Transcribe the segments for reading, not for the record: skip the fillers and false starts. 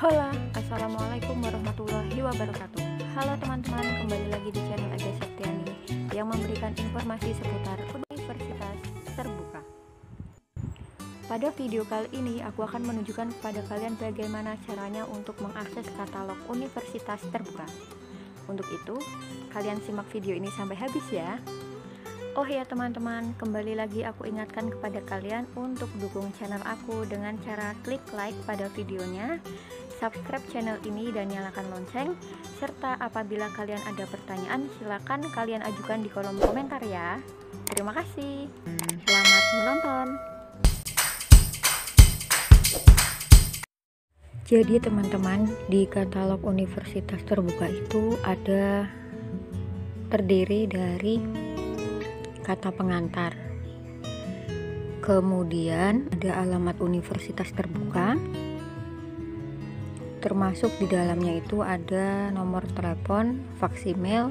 Hola, assalamualaikum warahmatullahi wabarakatuh. Halo teman-teman, kembali lagi di channel Ega Septiani yang memberikan informasi seputar Universitas Terbuka. Pada video kali ini, aku akan menunjukkan kepada kalian bagaimana caranya untuk mengakses katalog Universitas Terbuka. Untuk itu, kalian simak video ini sampai habis ya. Oh ya teman-teman, kembali lagi aku ingatkan kepada kalian untuk dukung channel aku dengan cara klik like pada videonya, subscribe channel ini dan nyalakan lonceng, serta apabila kalian ada pertanyaan silakan kalian ajukan di kolom komentar ya. Terima kasih. Selamat menonton. Jadi teman-teman, di katalog Universitas Terbuka itu ada terdiri dari kata pengantar, kemudian ada alamat Universitas Terbuka, termasuk di dalamnya itu ada nomor telepon, fax email,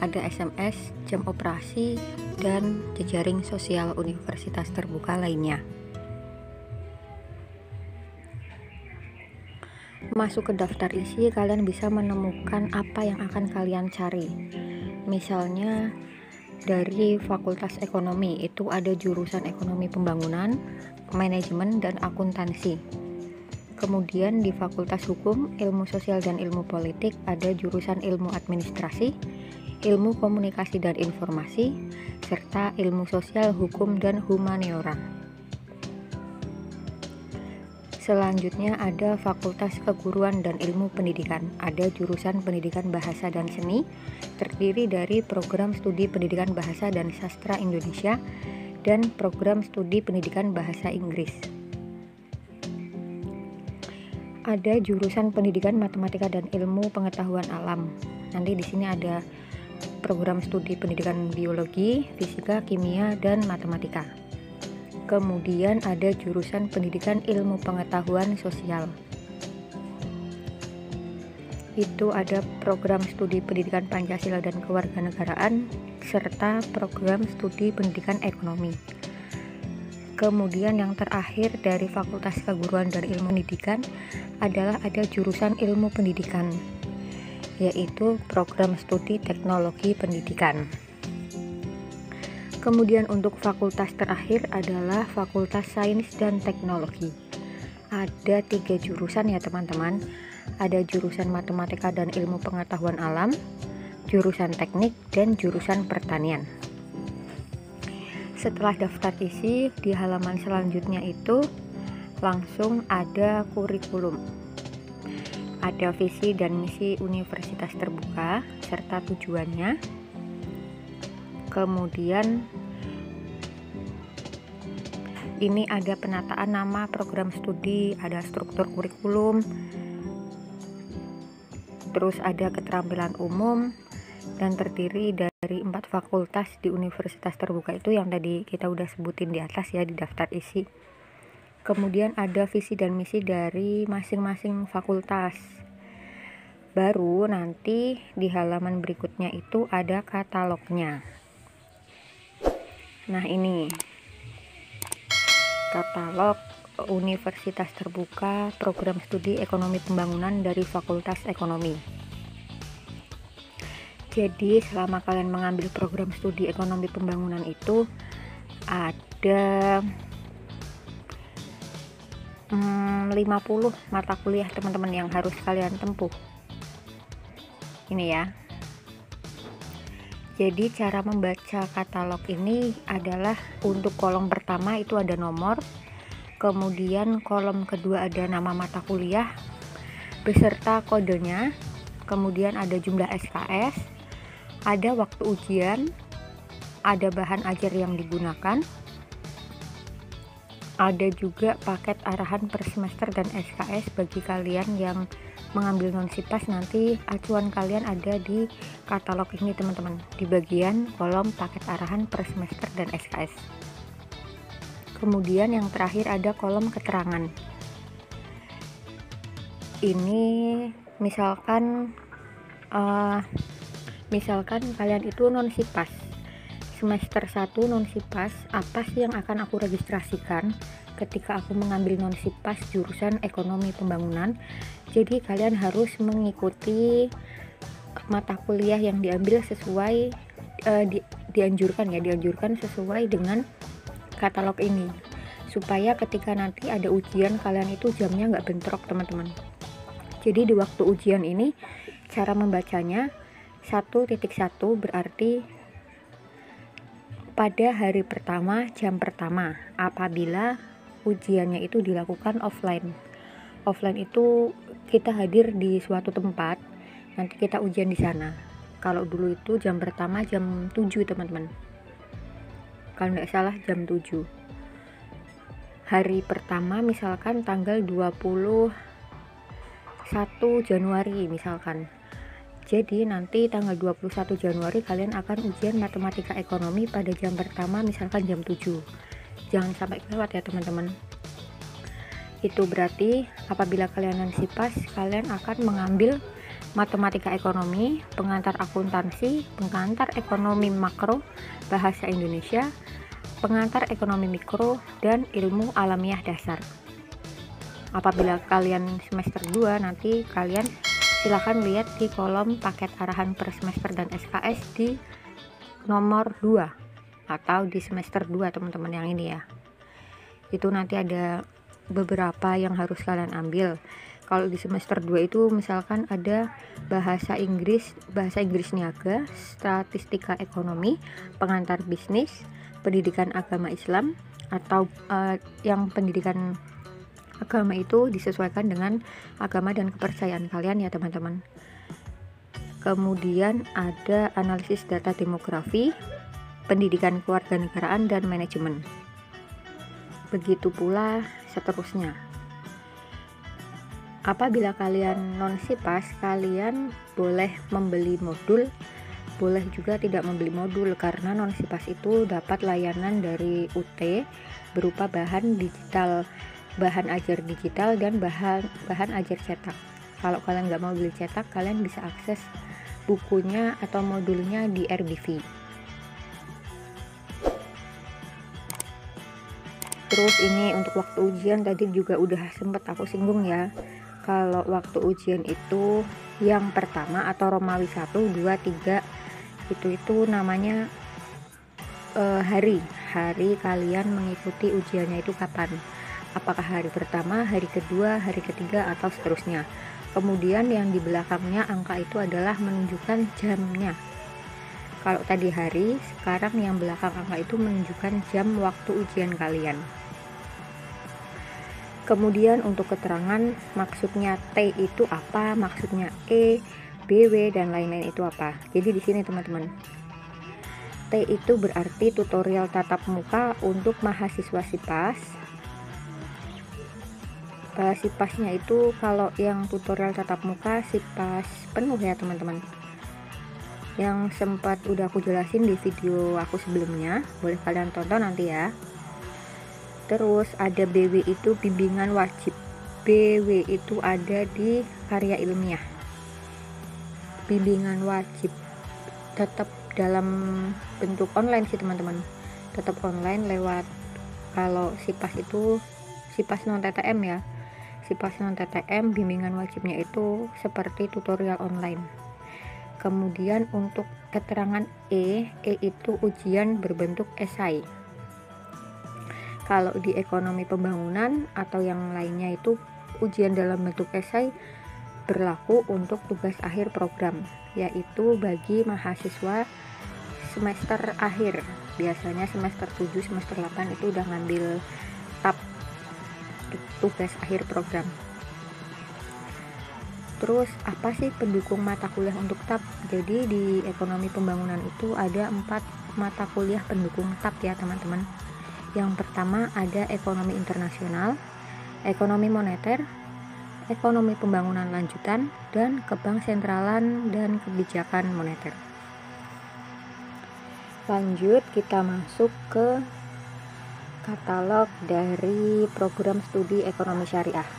ada SMS, jam operasi, dan jejaring sosial Universitas Terbuka lainnya. Masuk ke daftar isi, kalian bisa menemukan apa yang akan kalian cari. Misalnya dari Fakultas Ekonomi itu ada jurusan Ekonomi Pembangunan, Manajemen, dan Akuntansi. Kemudian di Fakultas Hukum, Ilmu Sosial dan Ilmu Politik ada jurusan Ilmu Administrasi, Ilmu Komunikasi dan Informasi, serta Ilmu Sosial, Hukum, dan Humaniora. Selanjutnya ada Fakultas Keguruan dan Ilmu Pendidikan, ada jurusan Pendidikan Bahasa dan Seni, terdiri dari program studi Pendidikan Bahasa dan Sastra Indonesia dan program studi Pendidikan Bahasa Inggris. Ada jurusan Pendidikan Matematika dan Ilmu Pengetahuan Alam. Nanti di sini ada program studi Pendidikan Biologi, Fisika, Kimia, dan Matematika. Kemudian ada jurusan Pendidikan Ilmu Pengetahuan Sosial. Itu ada program studi Pendidikan Pancasila dan Kewarganegaraan serta program studi Pendidikan Ekonomi. Kemudian yang terakhir dari Fakultas Keguruan dan Ilmu Pendidikan adalah ada jurusan Ilmu Pendidikan, yaitu program studi Teknologi Pendidikan. Kemudian untuk fakultas terakhir adalah Fakultas Sains dan Teknologi. Ada 3 jurusan ya teman-teman. Ada jurusan Matematika dan Ilmu Pengetahuan Alam, jurusan Teknik, dan jurusan Pertanian. Setelah daftar isi, di halaman selanjutnya itu langsung ada kurikulum. Ada visi dan misi Universitas Terbuka serta tujuannya. Kemudian ini ada penataan nama program studi, ada struktur kurikulum, terus ada keterampilan umum, dan terdiri dari 4 fakultas di Universitas Terbuka itu yang tadi kita udah sebutin di atas ya di daftar isi. Kemudian ada visi dan misi dari masing-masing fakultas. Baru nanti di halaman berikutnya itu ada katalognya. Nah ini katalog Universitas Terbuka program studi Ekonomi Pembangunan dari Fakultas Ekonomi. Jadi selama kalian mengambil program studi Ekonomi Pembangunan itu ada 50 mata kuliah teman-teman yang harus kalian tempuh. Ini ya. Jadi cara membaca katalog ini adalah untuk kolom pertama itu ada nomor, kemudian kolom kedua ada nama mata kuliah beserta kodenya, kemudian ada jumlah SKS, ada waktu ujian, ada bahan ajar yang digunakan, ada juga paket arahan per semester dan SKS bagi kalian yang mengambil non-sipas. Nanti acuan kalian ada di katalog ini teman-teman, di bagian kolom paket arahan per semester dan SKS. Kemudian yang terakhir ada kolom keterangan. Ini misalkan kalian itu non-sipas semester 1 non-SIPAS, apa sih yang akan aku registrasikan ketika aku mengambil non-SIPAS jurusan ekonomi pembangunan? Jadi kalian harus mengikuti mata kuliah yang diambil sesuai dianjurkan sesuai dengan katalog ini, supaya ketika nanti ada ujian kalian itu jamnya nggak bentrok teman-teman. Jadi di waktu ujian ini cara membacanya 1.1 berarti pada hari pertama jam pertama apabila ujiannya itu dilakukan offline. Offline itu kita hadir di suatu tempat, nanti kita ujian di sana. Kalau dulu itu jam pertama jam 7 teman-teman, kalau nggak salah jam 7. Hari pertama misalkan tanggal 21 Januari misalkan. Jadi nanti tanggal 21 Januari kalian akan ujian matematika ekonomi pada jam pertama misalkan jam 7. Jangan sampai kelewat ya teman-teman. Itu berarti apabila kalian non-SIPAS, kalian akan mengambil matematika ekonomi, pengantar akuntansi, pengantar ekonomi makro, bahasa Indonesia, pengantar ekonomi mikro, dan ilmu alamiah dasar. Apabila kalian semester 2, nanti kalian silahkan lihat di kolom paket arahan per semester dan SKS di nomor 2 atau di semester 2 teman-teman yang ini ya. Itu nanti ada beberapa yang harus kalian ambil. Kalau di semester 2 itu misalkan ada bahasa Inggris niaga, statistika ekonomi, pengantar bisnis, pendidikan agama Islam, atau yang pendidikan agama itu disesuaikan dengan agama dan kepercayaan kalian ya teman-teman. Kemudian ada analisis data demografi, pendidikan kewarganegaraan dan manajemen. Begitu pula seterusnya. Apabila kalian non-SIPAS, kalian boleh membeli modul, boleh juga tidak membeli modul, karena non-SIPAS itu dapat layanan dari UT berupa bahan digital, bahan ajar digital dan bahan ajar cetak. Kalau kalian nggak mau beli cetak, kalian bisa akses bukunya atau modulnya di RBV. Terus ini untuk waktu ujian tadi juga udah sempet aku singgung ya. Kalau waktu ujian itu yang pertama atau Romawi 1, 2, 3 itu namanya hari kalian mengikuti ujiannya itu kapan. Apakah hari pertama, hari kedua, hari ketiga, atau seterusnya. Kemudian yang di belakangnya angka itu adalah menunjukkan jamnya. Kalau tadi hari, sekarang yang belakang angka itu menunjukkan jam waktu ujian kalian. Kemudian untuk keterangan maksudnya T itu apa, maksudnya E, BW dan lain-lain itu apa. Jadi di sini teman-teman, T itu berarti tutorial tatap muka untuk mahasiswa SIPAS. SIPASnya itu kalau yang tutorial tatap muka SIPAS penuh ya teman-teman, yang sempat udah aku jelasin di video aku sebelumnya, boleh kalian tonton nanti ya. Terus ada BW itu bimbingan wajib, BW itu ada di karya ilmiah. Bimbingan wajib tetap dalam bentuk online sih teman-teman, tetap online lewat, kalau SIPAS itu SIPAS non TTM ya. SIPAS non TTM bimbingan wajibnya itu seperti tutorial online. Kemudian untuk keterangan E itu ujian berbentuk esai. Kalau di ekonomi pembangunan atau yang lainnya itu ujian dalam bentuk esai berlaku untuk tugas akhir program, yaitu bagi mahasiswa semester akhir. Biasanya semester 7, semester 8 itu udah ngambil TAP, tugas akhir program. Terus apa sih pendukung mata kuliah untuk TAP? Jadi di ekonomi pembangunan itu ada 4 mata kuliah pendukung TAP ya teman-teman. Yang pertama ada ekonomi internasional, ekonomi moneter, ekonomi pembangunan lanjutan, dan kebank sentralan dan kebijakan moneter. Lanjut kita masuk ke katalog dari program studi ekonomi syariah.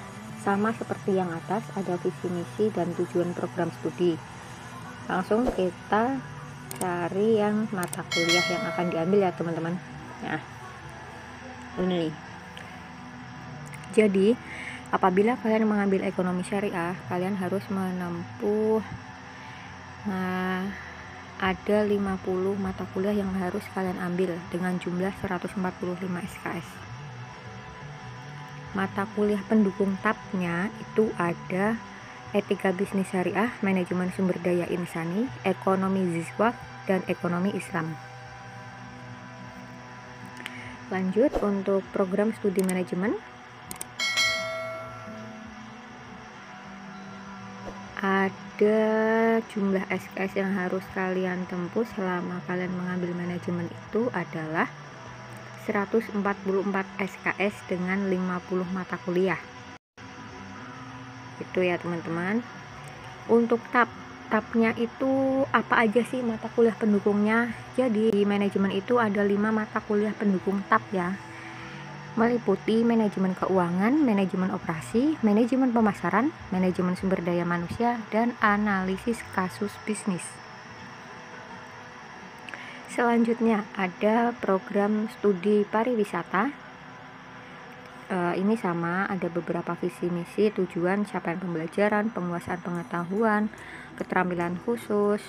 Sama seperti yang atas, ada visi misi dan tujuan program studi. Langsung kita cari yang mata kuliah yang akan diambil ya teman-teman. Nah, ini nih. Jadi apabila kalian mengambil ekonomi syariah, kalian harus menempuh ada 50 mata kuliah yang harus kalian ambil dengan jumlah 145 SKS. Mata kuliah pendukung TAP-nya itu ada Etika Bisnis Syariah, Manajemen Sumber Daya Insani, Ekonomi Ziswaf, dan Ekonomi Islam. Lanjut untuk program studi manajemen, ada jumlah SKS yang harus kalian tempuh selama kalian mengambil manajemen itu adalah 144 SKS dengan 50 mata kuliah. Itu ya teman-teman. Untuk TAP-nya itu apa aja sih mata kuliah pendukungnya? Jadi di manajemen itu ada 5 mata kuliah pendukung TAP ya, meliputi manajemen keuangan, manajemen operasi, manajemen pemasaran, manajemen sumber daya manusia, dan analisis kasus bisnis. Selanjutnya ada program studi pariwisata. Ini sama, ada beberapa visi misi, tujuan, capaian pembelajaran, penguasaan pengetahuan, keterampilan khusus,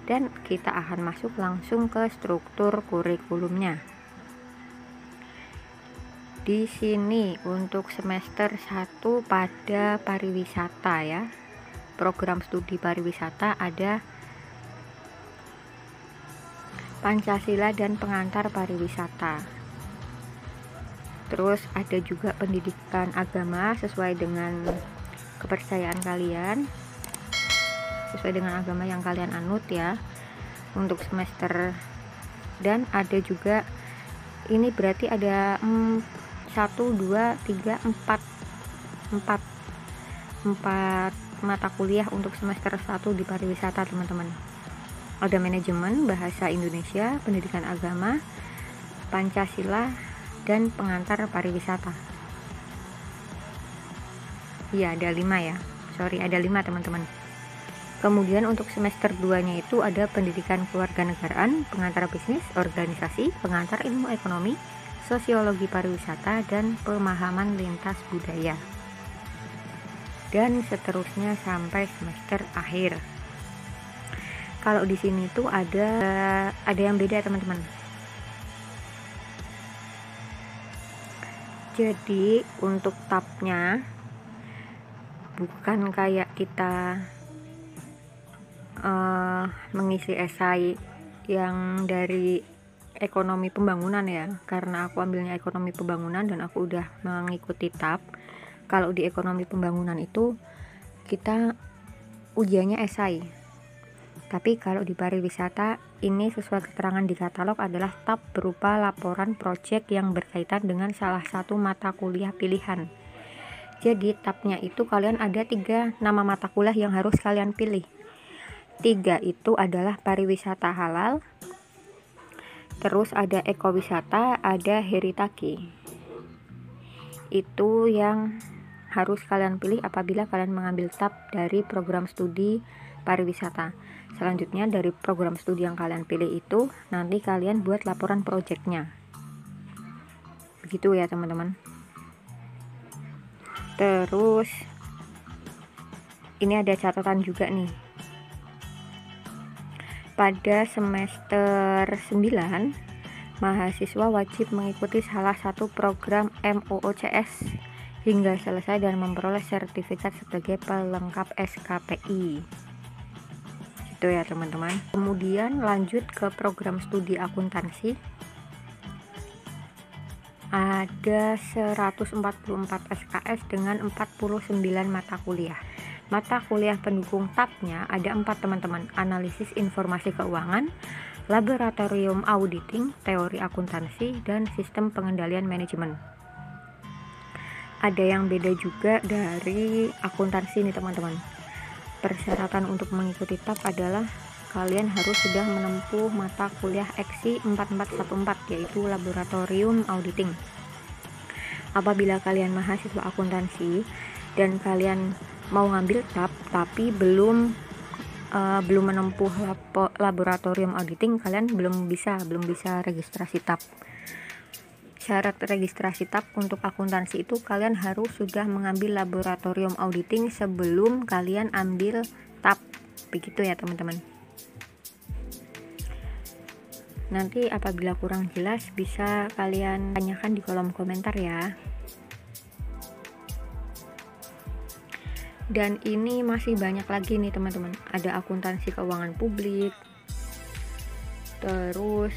dan kita akan masuk langsung ke struktur kurikulumnya. Di sini untuk semester 1 pada pariwisata ya, program studi pariwisata ada Pancasila dan pengantar pariwisata. Terus ada juga pendidikan agama sesuai dengan kepercayaan kalian, sesuai dengan agama yang kalian anut ya untuk semester. Dan ada juga, ini berarti ada 1, 2, 3, 4 mata kuliah untuk semester 1 di pariwisata teman-teman. Ada manajemen, bahasa Indonesia, pendidikan agama, Pancasila, dan pengantar pariwisata. Iya, ada 5 ya. Ada 5 teman-teman. Kemudian untuk semester 2-nya itu ada pendidikan kewarganegaraan, pengantar bisnis, organisasi, pengantar ilmu ekonomi, sosiologi pariwisata, dan pemahaman lintas budaya. Dan seterusnya sampai semester akhir. Kalau di sini tuh ada yang beda teman-teman. Jadi untuk TAP-nya bukan kayak kita mengisi esai yang dari ekonomi pembangunan ya, karena aku ambilnya ekonomi pembangunan dan aku udah mengikuti TAP. Kalau di ekonomi pembangunan itu kita ujiannya esai. Tapi kalau di pariwisata ini sesuai keterangan di katalog adalah TAP berupa laporan proyek yang berkaitan dengan salah satu mata kuliah pilihan. Jadi TAP-nya itu kalian ada 3 nama mata kuliah yang harus kalian pilih. 3 itu adalah pariwisata halal, terus ada ekowisata, ada heritaki. Itu yang harus kalian pilih apabila kalian mengambil TAP dari program studi pariwisata. Selanjutnya dari program studi yang kalian pilih itu nanti kalian buat laporan proyeknya. Begitu ya teman-teman. Terus ini ada catatan juga nih. Pada semester 9 mahasiswa wajib mengikuti salah satu program MOOCS hingga selesai dan memperoleh sertifikat sebagai pelengkap SKPI. Itu ya teman-teman. Kemudian lanjut ke program studi akuntansi. Ada 144 SKS dengan 49 mata kuliah. Mata kuliah pendukung TAP-nya ada 4 teman-teman. Analisis informasi keuangan, laboratorium auditing, teori akuntansi, dan sistem pengendalian manajemen. Ada yang beda juga dari akuntansi nih teman-teman. Persyaratan untuk mengikuti TAP adalah kalian harus sudah menempuh mata kuliah EKSI 4414 yaitu laboratorium auditing. Apabila kalian mahasiswa akuntansi dan kalian mau ngambil TAP tapi belum belum menempuh laboratorium auditing, kalian belum bisa registrasi TAP. Syarat registrasi TAP untuk akuntansi itu kalian harus sudah mengambil laboratorium auditing sebelum kalian ambil TAP, begitu ya teman-teman. Nanti apabila kurang jelas bisa kalian tanyakan di kolom komentar ya. Dan ini masih banyak lagi nih teman-teman, ada akuntansi keuangan publik, terus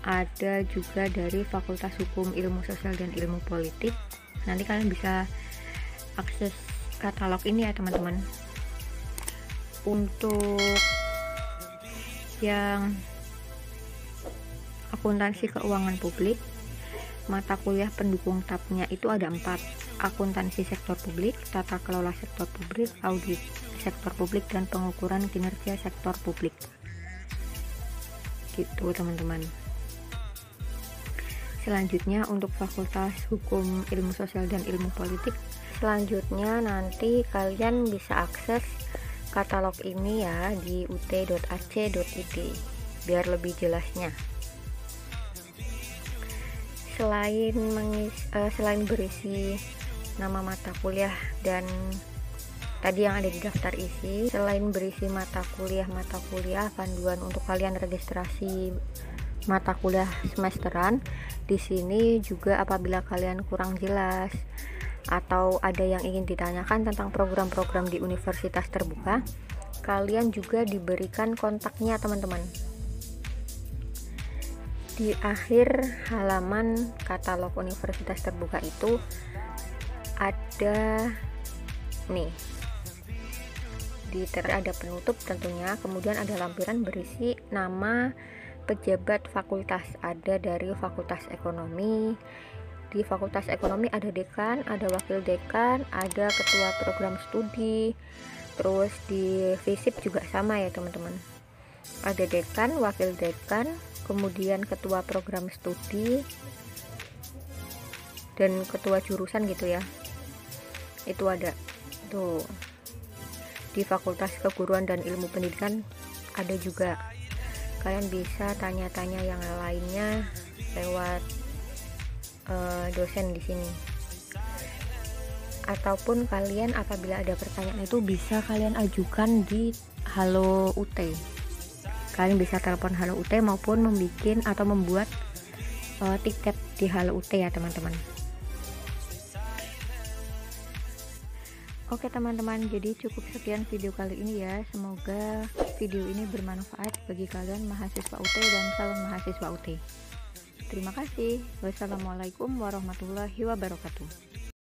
ada juga dari Fakultas Hukum, Ilmu Sosial dan Ilmu Politik. Nanti kalian bisa akses katalog ini ya teman-teman. Untuk yang akuntansi keuangan publik, mata kuliah pendukung TAP-nya itu ada 4: akuntansi sektor publik, tata kelola sektor publik, audit sektor publik, dan pengukuran kinerja sektor publik, gitu teman-teman. Selanjutnya untuk Fakultas Hukum, Ilmu Sosial dan Ilmu Politik, selanjutnya nanti kalian bisa akses katalog ini ya di ut.ac.id biar lebih jelasnya. Selain berisi nama mata kuliah dan tadi yang ada di daftar isi, selain berisi mata kuliah panduan untuk kalian registrasi mata kuliah semesteran, di sini juga apabila kalian kurang jelas atau ada yang ingin ditanyakan tentang program-program di universitas terbuka, kalian juga diberikan kontaknya teman-teman. Di akhir halaman katalog universitas terbuka itu ada nih, ada penutup tentunya, kemudian ada lampiran berisi nama pejabat fakultas. Ada dari Fakultas Ekonomi. Di Fakultas Ekonomi ada dekan, ada wakil dekan, ada ketua program studi. Terus di FISIP juga sama ya teman-teman, ada dekan, wakil dekan, kemudian ketua program studi dan ketua jurusan gitu ya. Itu ada tuh. Di Fakultas Keguruan dan Ilmu Pendidikan ada juga. Kalian bisa tanya-tanya yang lainnya lewat dosen di sini. Ataupun kalian apabila ada pertanyaan itu bisa kalian ajukan di Halo UT. Kalian bisa telepon Halo UT maupun membuat tiket di Halo UT ya teman-teman. Oke teman-teman, jadi cukup sekian video kali ini ya. Semoga video ini bermanfaat bagi kalian mahasiswa UT dan calon mahasiswa UT. Terima kasih. Wassalamualaikum warahmatullahi wabarakatuh.